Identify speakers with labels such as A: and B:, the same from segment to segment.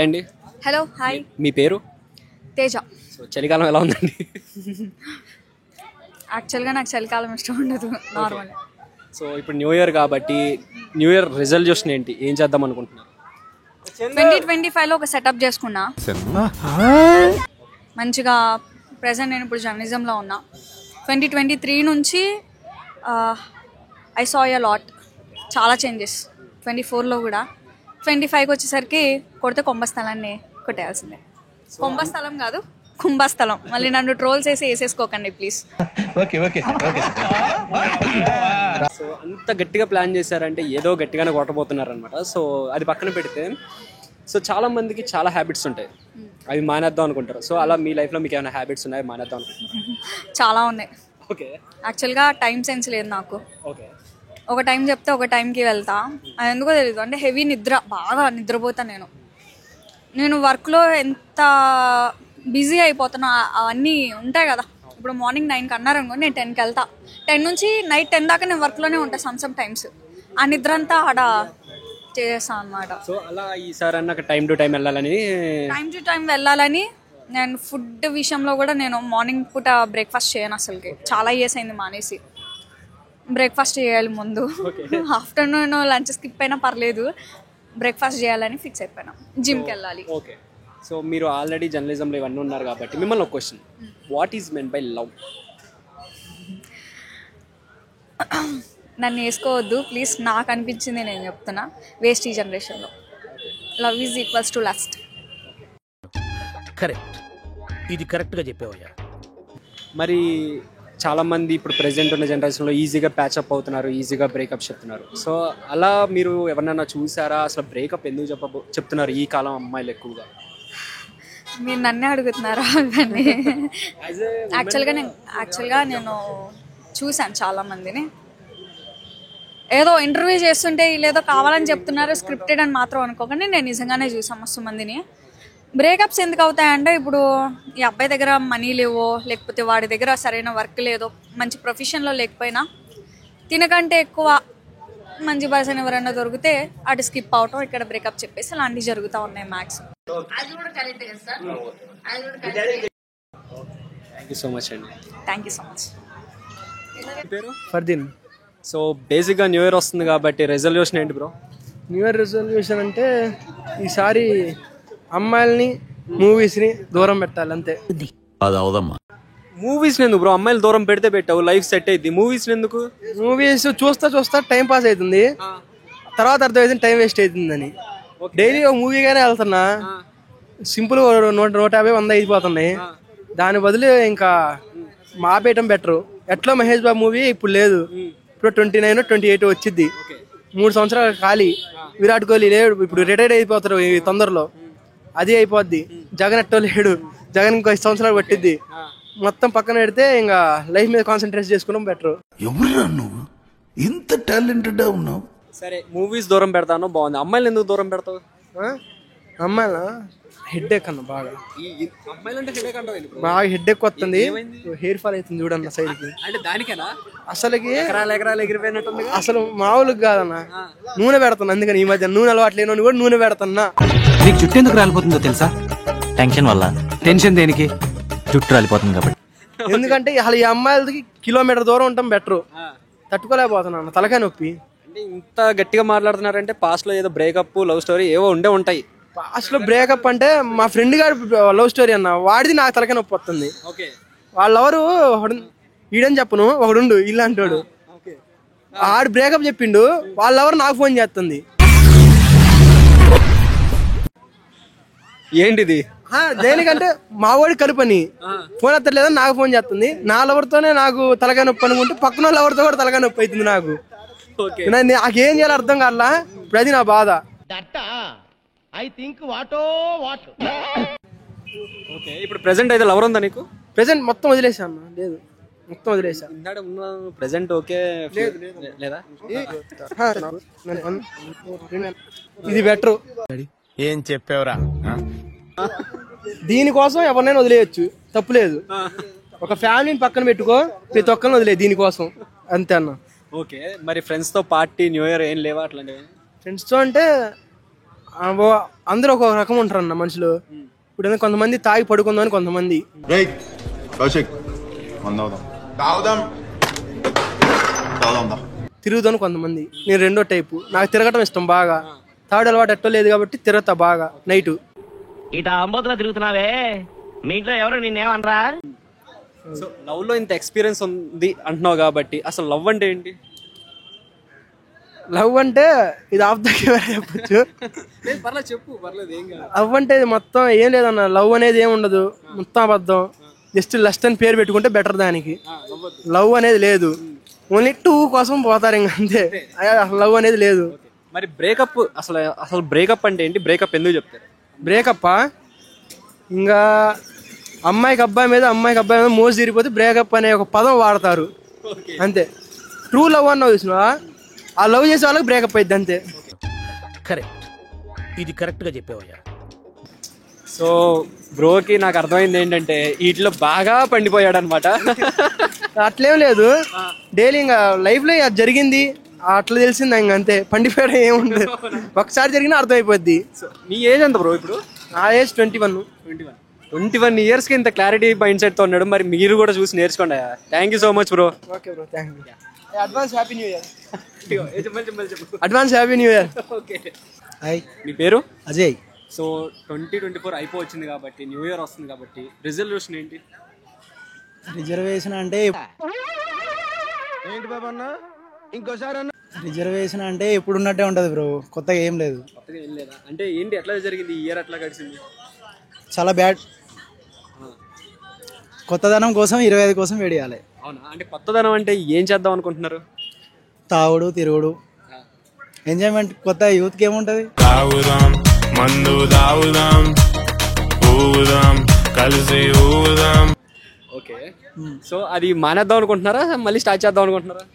A: Hi అండి.
B: Hello hi.
A: మీ పేరు?
B: తేజ.
A: సో చలికాలం ఎలా ఉందండి?
B: యాక్చువల్గా నాకు చలికాలం ఇష్టం ఉండదు నార్మల్.
A: సో ఇప్పుడు న్యూ ఇయర్ కాబట్టి న్యూ ఇయర్ రిజల్యూషన్ ఏంటి, ఏం చేద్దాం అనుకుంటున్నారు?
B: 2025లో ఒక సెటప్ చేసుకున్నా మంచిగా. ప్రజెంట్ నేను ఇప్పుడు జర్నలిజంలో ఉన్నా. 2023 నుంచి ఐ సా ఎ లాట్, చాలా చేంజెస్. 24లో కూడా. 25కి వచ్చేసరికి కొడితే కుంభస్థలాన్ని కొట్టేయాల్సిందే. కుంభస్థలం కాదు, కుంభస్థలం. మళ్ళీ నన్ను ట్రోల్స్ వేసేసుకోకండి ప్లీజ్.
A: సో అంత గట్టిగా ప్లాన్ చేశారంటే ఏదో గట్టిగానే కొట్టబోతున్నారు అనమాట. సో అది పక్కన పెడితే, సో చాలా మందికి చాలా హ్యాబిట్స్ ఉంటాయి, అవి మానేద్దాం అనుకుంటారు. సో అలా మీ లైఫ్లో మీకు ఏమైనా హ్యాబిట్స్ ఉన్నాయి మానేద్దాం అనుకుంటున్నారు?
B: చాలా ఉన్నాయి.
A: ఓకే.
B: యాక్చువల్గా టైం సెన్స్ లేదు నాకు.
A: ఓకే.
B: ఒక టైం చెప్తే ఒక టైంకి వెళ్తా. అది ఎందుకో తెలీదు, అంటే హెవీ నిద్ర, బాగా నిద్రపోతా నేను వర్క్లో ఎంత బిజీ అయిపోతున్నా. అవన్నీ ఉంటాయి కదా. ఇప్పుడు మార్నింగ్ 9కి అన్నారనుకో, నేను 10కి వెళ్తా. 10 నుంచి నైట్ 10 దాకా నేను వర్క్లోనే ఉంటాను సమ్ టైమ్స్. ఆ నిద్ర అంతా ఆడ చేస్తాను అనమాట.
A: సో అలా ఈసారి అన్న టైం టు టైం
B: వెళ్ళాలని నేను ఫుడ్ విషయంలో కూడా నేను మార్నింగ్ పూట బ్రేక్ఫాస్ట్ చేయను అసలుకి. చాలా ఇయర్స్ అయింది మానేసి. బ్రేక్ఫాస్ట్ చేయాలి ముందు. ఆఫ్టర్నూన్ లంచ్ స్కిప్ అయినా పర్లేదు, బ్రేక్ఫాస్ట్ చేయాలని ఫిక్స్ అయిపోయినా. జిమ్కి వెళ్ళాలి.
A: ఓకే. సో మీరు ఆల్రెడీ జర్నలిజంలో ఇవన్నీ ఉన్నారు కాబట్టి మిమ్మల్ని ఒక question, what is men by love?
B: నన్ను వేసుకోవద్దు ప్లీజ్, నాకు అనిపించింది నేను చెప్తున్నా. వేస్ట్ ఈ జనరేషన్లో. Love is equals to lust.
C: Correct, ఇది కరెక్ట్గా చెప్పావయ్యా.
A: మరి చాలామంది ఇప్పుడు ప్రెజెంట్ ఉన్న జనరేషన్లో ఈజీగా ప్యాచప్ అవుతున్నారు, ఈజీగా బ్రేకప్ చెప్తున్నారు. సో అలా మీరు ఎవరినైనా చూసారా? అసలు బ్రేకప్ ఎందుకు చెప్తున్నారు ఈ కాలం అమ్మాయిలు ఎక్కువగా?
B: మీరు నన్నే అడుగుతున్నారా? యాక్చువల్గా నేను చూశాను చాలామందిని. ఏదో ఇంటర్వ్యూ చేస్తుంటే వీళ్ళేదో కావాలని చెప్తున్నారు, స్క్రిప్టెడ్ అని మాత్రం అనుకోకండి. నేను నిజంగానే చూసాను మస్తు మందిని. బ్రేకప్స్ ఎందుకు అవుతాయంటే, ఇప్పుడు ఈ అబ్బాయి దగ్గర మనీ లేవో, లేకపోతే వాడి దగ్గర సరైన వర్క్ లేదో, మంచి ప్రొఫెషన్లో లేకపోయినా, తినకంటే ఎక్కువ మంచి పర్సన్ ఎవరైనా దొరికితే అటు స్కిప్ అవటం, ఇక్కడ బ్రేకప్ చెప్పేసి అలాంటివి జరుగుతూ ఉన్నాయి max.
A: Thank you so much అండి.
B: Thank you so much.
A: పేరు?
D: ఫర్దీన్.
A: సో బేసిక్గా న్యూ ఇయర్ వస్తుంది కాబట్టి రెజల్యూషన్ ఏంటి బ్రో?
D: న్యూ ఇయర్ రెజల్యూషన్ అంటే ఈసారి అమ్మాయిల్ని మూవీస్ని దూరం పెట్టాలి అంతే.
C: అది అవదమ్మా.
A: మూవీస్ ఎందుకు బ్రో? అమ్మాయిలు దూరం పెడితే పెట్టావు, లైఫ్ సెట్ అయింది. మూవీస్ ఎందుకు?
D: మూవీస్ చూస్తా టైం పాస్ అవుతుంది, తర్వాత అర్థమవుతుంది టైం వేస్ట్ అవుతుందని. డైలీ ఒక మూవీగానే వెళ్తున్నా, సింపుల్ 100-150 అయిపోతున్నాయి. దాని బదులు ఇంకా మాపేయటం బెటరు. ఎట్లా మహేష్ బాబు మూవీ ఇప్పుడు లేదు, ఇప్పుడు 29-28 వచ్చింది. 3 సంవత్సరాలు ఖాళీ. విరాట్ కోహ్లీ లేడు, ఇప్పుడు రిటైర్డ్ అయిపోతారు ఈ తొందరలో, అది అయిపోద్ది. జగన్ ఎట్టో లేడు, జగన్ ఇంకో 5 సంవత్సరాలు పట్టిద్ది. మొత్తం పక్కన పెడితే ఇంకా లైఫ్ మీద కాన్సన్ట్రేట్ చేసుకోవడం బెటర్.
E: ఎవరురా నువ్వు ఇంత టాలెంటెడ్ ఉన్నావు?
A: సరే, మూవీస్ దూరం పెడతాను బాగుంది, అమ్మాయిలు ఎందుకు దూరం పెడతావు?
D: అమ్మాయిల హెడ్ ఎక్ అన్న బాగా హెడ్ ఎక్ వస్తుంది, హెయిర్ ఫాల్ అవుతుంది చూడన్న సైడ్ కి. అసలుకి అసలు మామూలుగా కాదన్న, నూనె పెడతాను. అందుకని ఈ మధ్య నూనె అలవాటు లేని కూడా నూనె పెడతాన్నా.
F: నీకు జుట్టు ఎందుకు రాలిపోతుందో తెలుసా? టెన్షన్ వల్ల. టెన్షన్ దేనికి? జుట్టు రాలిపోతుంది కాబట్టి.
D: ఎందుకంటే అసలు ఈ అమ్మాయిలకి కిలోమీటర్ దూరం ఉంటాం బెటరు. తట్టుకోలేకపోతున్నా, తలకాయ నొప్పి.
A: అంటే ఇంత గట్టిగా మాట్లాడుతున్నారంటే పాస్ట్ లో ఏదో బ్రేకప్, లవ్ స్టోరీ ఏవో ఉంటాయి.
D: పాస్ట్ లో బ్రేకప్ అంటే మా ఫ్రెండ్ గారి లవ్ స్టోరీ అన్న, వాడిది నాకు తలకాయ నొప్పి వస్తుంది. వాళ్ళెవరు ఈడని చెప్పను, ఒకడుండు ఇలాంటి వాడు. ఆడు బ్రేకప్ చెప్పిండు, వాళ్ళెవరు నాకు ఫోన్ చేస్తుంది.
A: ఏంటిది?
D: దేనికంటే మా వాడి కలుపని ఫోన్ ఎత్తలేదని నాకు ఫోన్ చేస్తుంది. నా లవర్తోనే నాకు తలకాయ నొప్పి అనుకుంటే పక్కన వాళ్ళ ఎవరితో కూడా తలకాయ నొప్పి అవుతుంది నాకు. నాకేం చేయాలి అర్థం కావట్లా. ఇప్పుడు అది నా బాధ.
A: ఇప్పుడు ప్రెసెంట్ అయితే లవర్ ఉందా నీకు?
D: ప్రెసెంట్ మొత్తం వదిలేసా అన్న, లేదు మొత్తం వదిలేసా.
A: ప్రెసెంట్ ఓకే లేదా?
D: ఇది బెటర్.
C: ఏం చెప్పావురా?
D: దీనికోసం ఎవరినైనా వదిలేయచ్చు, తప్పులేదు. ఒక ఫ్యామిలీని పక్కన పెట్టుకో, ప్రతి ఒక్కరిని వదిలే దీనికోసం, అంతే అన్న.
A: ఓకే. మరి ఫ్రెండ్స్ తో పార్టీ న్యూ ఇయర్ ఏం లేవా అట్లాంటివి?
D: ఫ్రెండ్స్ తో అంటే అందరూ ఒక రకం ఉంటారన్న మనుషులు. ఇప్పుడు కొంతమంది తాగి పడుకుందామని కొంతమంది తిరుగుదాను కొంతమంది. నేను రెండో టైపు. నాకు తిరగటం ఇష్టం బాగా. తాడు అలవాటు ఎట్టో లేదు కాబట్టి తిరుగుతా బాగా నైటు.
G: ఇట అంబోతులో తిరుగుతున్నావే, మీ ఇంట్లో ఎవరు నిన్నేమనరా?
A: సో లవ్ లో ఇంత ఎక్స్పీరియన్స్ ఉంది అంటున్నావు కాబట్టి అసలు లవ్ అంటే ఏంటి?
D: లవ్ అంటే ఇది ఆఫ్ ద కెమెరా చెప్పచ్చు.
A: పర్లేదు చెప్పు, పర్లేదు ఏం కాదు.
D: లవ్ అంటే ఇది మొత్తం ఏం లేదన్న. లవ్ అనేది ఏమి ఉండదు, మొత్తం అబద్ధం. జస్ట్ లస్ట్ అని పేరు పెట్టుకుంటే బెటర్. దానికి లవ్ అనేది లేదు. ఓన్లీ 2 కోసం పోతారు ఇంక అంతే. లవ్ అనేది లేదు.
A: మరి బ్రేకప్ అసలు బ్రేకప్ అంటే ఏంటి? బ్రేకప్ ఎందుకు చెప్తారు?
D: బ్రేకప్ ఇంకా అమ్మాయికి అబ్బాయి మీద మోజు తీరిపోతే బ్రేకప్ అనే ఒక పదం వాడతారు అంతే. ట్రూ లవ్ అన్నావు చూసినా, ఆ లవ్ చేసే వాళ్ళకి బ్రేకప్ అయింది అంతే.
C: కరెక్ట్, ఇది కరెక్ట్ గా చెప్పావయ్యా.
A: సో బ్రోకి నాకు అర్థమైంది ఏంటంటే వీటిలో బాగా పండిపోయాడు అనమాట.
D: అట్లేం లేదు, డైలీ ఇంకా లైఫ్ లో అది జరిగింది అట్లా తెలిసింది ఇంక అంతే. పండిపోయడం ఏముండదు, ఒకసారి జరిగినా అర్థమైపోద్ది.
A: మీ ఏజ్ ఎంత బ్రో ఇప్పుడు?
D: నా ఏజ్ 21.
A: 21 years కి ఇంత క్లారిటీ మైండ్ సెట్ తో ఉన్నాడు. మరి మీరు కూడా చూసి నేర్చుకోండి. Thank you so much bro.
D: Okay bro, thank you. Advance happy new year.
A: Advance happy new year. Okay.
H: Hi,
A: మీ పేరు?
H: అజయ్.
A: సో 2024 అయిపోవచ్చింది కాబట్టి, న్యూ ఇయర్ వస్తుంది కాబట్టి రిజల్యూషన్ ఏంటి?
H: రిజర్వేషన్ అంటే రిజర్వేషన్ అంటే ఎప్పుడు ఉన్నట్టే ఉంటది బ్రో, కొత్తగా ఏం లేదు.
A: కొత్తగా ఏం లేదా అంటే ఏంటి? ఎట్లా జరిగింది ఈ ఇయర్? ఎట్లా గడిచింది?
H: చాలా బ్యాడ్. కొత్తదనం కోసం 25 కోసం వేడియాలి.
A: అవునా? అంటే కొత్తదనం అంటే ఏం చేద్దాం అనుకుంటున్నారు?
H: తాగుడు, తిరుగుడు, ఎంజాయ్మెంట్. కొత్త యూత్కి ఏముంటది?
I: తాగుదాం, మందు తాగుదాం, ఊగుదాం, కలిసి ఊగుదాం.
A: ఓకే. సో అది మానేద్దాం అనుకుంటున్నారా, మళ్ళీ స్టార్ట్ చేద్దాం అనుకుంటున్నారా?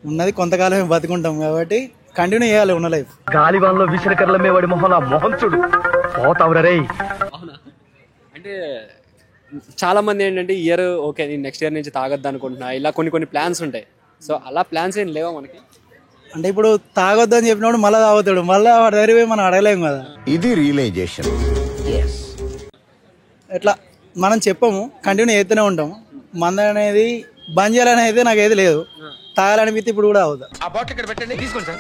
H: ఉన్నది కొంతకాలమే బతుకుంటాం కాబట్టి కంటిన్యూ చేయాలి ఉన్న లైఫ్.
G: గాలివాన్లో విసిరకర్ల మేవాడి మొహం చూడు పోతావురా రే.
A: అవునా? అంటే చాలా మంది ఏంటంటే ఇయర్ ఓకే నేను నెక్స్ట్ ఇయర్ నుంచి తాగొద్దు అనుకుంటున్నా, ఇలా కొన్ని ప్లాన్స్ ఉంటాయి. సో అలా ప్లాన్స్ ఏం లేవా మనకి?
H: అంటే ఇప్పుడు తాగొద్దు అని చెప్పినప్పుడు మళ్ళీ తాగుతాడు, మళ్ళీ వాడి దగ్గర పోయి మనం అడగలేము కదా.
C: ఇది రియలైజేషన్.
H: ఎట్లా మనం చెప్పము, కంటిన్యూ చేస్తూనే ఉంటాము. మంద అనేది బంద్ చేయాలని అయితే నాకైతే లేదు. తాగాలనిపిస్తే ఇప్పుడు కూడా అవుతా.
C: ఆ బాటిల్ ఇక్కడ పెట్టండి, తీసుకోండి సార్.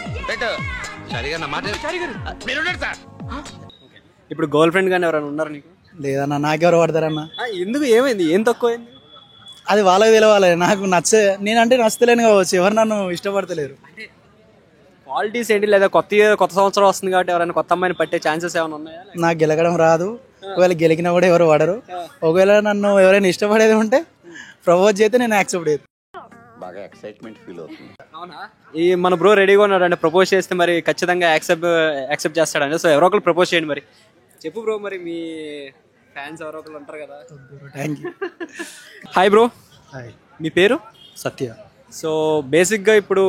A: ఇప్పుడు గర్ల్ ఫ్రెండ్ గానీ ఎవరైనా ఉన్నారు నీకు?
H: లేదన్నా, నాకెవరు పడతారన్నా?
A: ఎందుకు? ఏమైంది? ఏం తక్కువైంది?
H: అది వాళ్ళకి తెలవాలి. నాకు నేనంటే నచ్చలేను కావచ్చు, ఎవరు నన్ను ఇష్టపడతలేరు.
A: క్వాలిటీస్ ఏంటి? లేదా కొత్త సంవత్సరం వస్తుంది కాబట్టి ఎవరైనా కొత్త అమ్మాయిని పట్టే ఛాన్సెస్ ఏమైనా ఉన్నాయా?
H: నాకు గెలకడం రాదు, ఒకవేళ గెలికినా కూడా ఎవరు పడరు. ఒకవేళ నన్ను ఎవరైనా ఇష్టపడేది ఉంటే ప్రపోజ్ చేస్తే నేను యాక్సెప్ట్ చేస్తాను.
C: బాగా ఎక్సైట్మెంట్ ఫీల్ అవుతుంది.
A: అవునా? ఈ మన బ్రో రెడీగా ఉన్నాడు అంటే ప్రపోజ్ చేస్తే మరి ఖచ్చితంగా యాక్సెప్ట్ చేస్తాడండి. సో ఎవరో ఒకరు ప్రపోజ్ చేయండి. మరి చెప్పు బ్రో, మరి మీ ఫ్యాన్స్ ఎవరో ఒకరు ఉంటారు కదా.
H: Thank you.
A: Hi bro.
H: Hi.
A: మీ పేరు?
H: సత్య.
A: సో బేసిక్గా ఇప్పుడు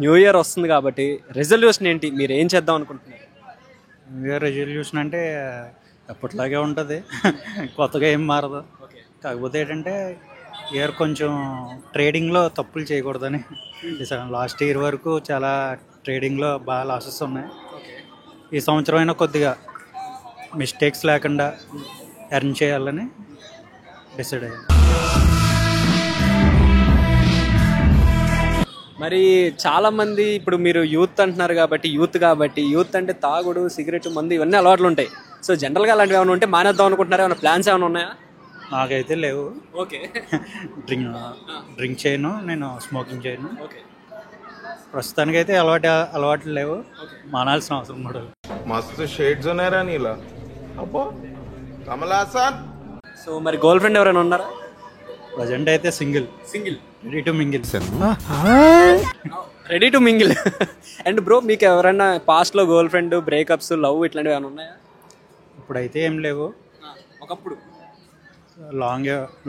A: న్యూ ఇయర్ వస్తుంది కాబట్టి రెజల్యూషన్ ఏంటి? మీరు ఏం చేద్దాం అనుకుంటున్నారు?
H: న్యూ ఇయర్ రెజల్యూషన్ అంటే ఎప్పటిలాగే ఉంటుంది, కొత్తగా ఏం మారదు. కాకపోతే ఏంటంటే ఇయర్ కొంచెం ట్రేడింగ్లో తప్పులు చేయకూడదని డిసైడ్. లాస్ట్ ఇయర్ వరకు చాలా ట్రేడింగ్లో బాగా లాసెస్ ఉన్నాయి. ఈ సంవత్సరం అయినా కొద్దిగా మిస్టేక్స్ లేకుండా ఎర్న్ చేయాలని డిసైడ్ అయ్యాను.
A: మరి చాలా మంది ఇప్పుడు మీరు యూత్ అంటున్నారు కాబట్టి యూత్ అంటే తాగుడు, సిగరెట్, మందు ఇవన్నీ అలవాట్లు ఉంటాయి. సో జనరల్గా అలాంటివి ఏమైనా ఉంటే మానేద్దాం అనుకుంటున్నారా? ఏమైనా ప్లాన్స్ ఏమైనా ఉన్నాయా?
H: నాకైతే లేవు.
A: ఓకే.
H: డ్రింక్ చేయను, నేను స్మోకింగ్ చేయను.
A: ఓకే.
H: ప్రస్తుతానికైతే అలవాట్లు లేవు, మానాల్సిన అవసరం కూడా.
I: మస్తు షేడ్స్ ఉన్నారా నీలా? అబ్బో కమలాసన్.
A: సో మరి గర్ల్ ఫ్రెండ్ ఎవరైనా ఉన్నారా?
H: ప్రజెంట్ అయితే single. Ready to mingle.
A: Ready to mingle. And bro, మీకు ఎవరైనా పాస్ట్లో గర్ల్ ఫ్రెండ్, బ్రేకప్స్, లవ్ ఇట్లాంటివి ఏమైనా ఉన్నాయా?
H: ఇప్పుడైతే ఏం లేవు.
A: ఒకప్పుడు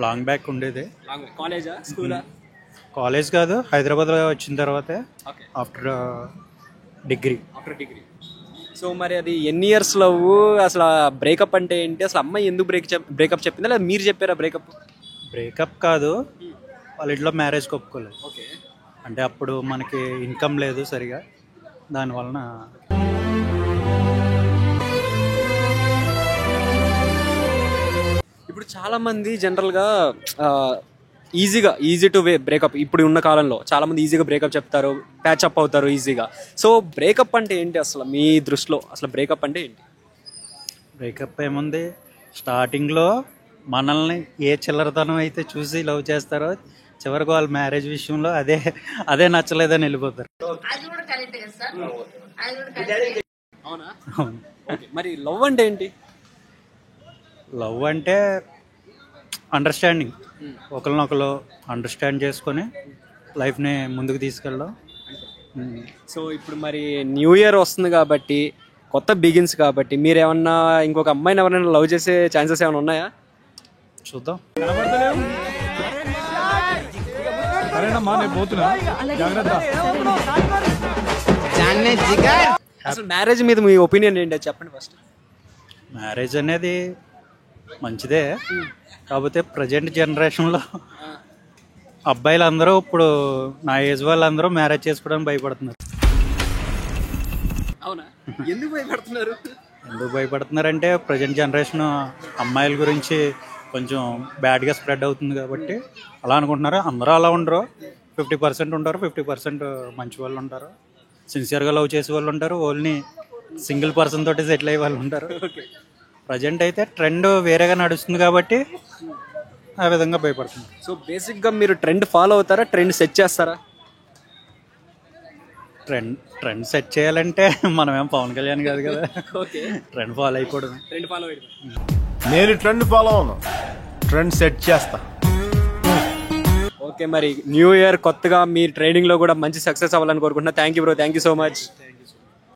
H: లాంగ్ బ్యాక్ ఉండేది.
A: కాలేజా, స్కూలా?
H: కాలేజ్ కాదు, హైదరాబాద్లో వచ్చిన తర్వాతే ఆఫ్టర్ డిగ్రీ.
A: సో మరి అది ఎన్ని ఇయర్స్ లవ్? అసలు బ్రేకప్ అంటే ఏంటి? అసలు అమ్మాయి ఎందుకు బ్రేకప్ చెప్పిందా, లేదా మీరు చెప్పారా
H: బ్రేకప్ కాదు, వాళ్ళ ఇంట్లో మ్యారేజ్కి ఒప్పుకోలేదు.
A: ఓకే.
H: అంటే అప్పుడు మనకి ఇన్కమ్ లేదు సరిగా, దానివలన
A: ఇప్పుడు చాలా మంది జనరల్గా ఈజీ టు బ్రేకప్ ఇప్పుడు ఉన్న కాలంలో చాలా మంది ఈజీగా బ్రేకప్ చెప్తారు, ప్యాచప్ అవుతారు ఈజీగా. సో బ్రేకప్ అంటే ఏంటి అసలు మీ దృష్టిలో? అసలు బ్రేకప్ అంటే ఏంటి?
H: బ్రేకప్ ఏముంది, స్టార్టింగ్లో మనల్ని ఏ చిల్లరతనం అయితే చూసి లవ్ చేస్తారో చివరికి వాళ్ళ మ్యారేజ్ విషయంలో అదే నచ్చలేదని వెళ్ళిపోతారు.
A: అవునా? మరి లవ్ అంటే ఏంటి?
H: లవ్ అంటే అండర్స్టాండింగ్, ఒకరినొకరు అండర్స్టాండ్ చేసుకొని లైఫ్ని ముందుకు తీసుకెళ్ళడం.
A: సో ఇప్పుడు మరి న్యూ ఇయర్ వస్తుంది కాబట్టి, కొత్త బిగిన్స్ కాబట్టి, మీరు ఏమన్నా ఇంకొక అమ్మాయిని ఎవరైనా లవ్ చేసే ఛాన్సెస్ ఏమైనా ఉన్నాయా?
H: చూద్దాం.
A: అసలు మ్యారేజ్ మీద మీ ఒపీనియన్ ఏంటి అది చెప్పండి ఫస్ట్.
H: మ్యారేజ్ అనేది మంచిదే, కాకపోతే ప్రజెంట్ జనరేషన్లో అబ్బాయిలు అందరూ ఇప్పుడు నా ఏజ్ వాళ్ళందరూ మ్యారేజ్ చేసుకోవడానికి భయపడుతున్నారు.
A: అవునా? ఎందుకు భయపడుతున్నారు?
H: ఎందుకు భయపడుతున్నారంటే ప్రజెంట్ జనరేషన్ అమ్మాయిల గురించి కొంచెం బ్యాడ్గా స్ప్రెడ్ అవుతుంది కాబట్టి అలా అనుకుంటున్నారు. అందరూ అలా ఉండరు, 50% ఉంటారు, 50% మంచి వాళ్ళు ఉంటారు, సిన్సియర్గా లవ్ చేసే వాళ్ళు ఉంటారు, ఓన్లీ సింగిల్ పర్సన్ తోటి సెటిల్ అయ్యే వాళ్ళు ఉంటారు. ప్రజెంట్ అయితే ట్రెండ్ వేరేగా నడుస్తుంది కాబట్టి ఆ విధంగా భయపడుతుంది.
A: సో బేసిక్గా మీరు ట్రెండ్ ఫాలో అవుతారా, ట్రెండ్ సెట్ చేస్తారా?
H: ట్రెండ్ సెట్ చేయాలంటే మనం ఏం పవన్ కళ్యాణ్ కాదు కదా, ట్రెండ్ ఫాలో అయిపోవడం.
I: నేను ట్రెండ్ ఫాలో అవును, ట్రెండ్ సెట్ చేస్తా.
A: ఓకే, మరి న్యూ ఇయర్ కొత్తగా మీ ట్రైనింగ్లో కూడా మంచి సక్సెస్ అవ్వాలని కోరుకుంటున్నా. Thank you bro, thank you so much.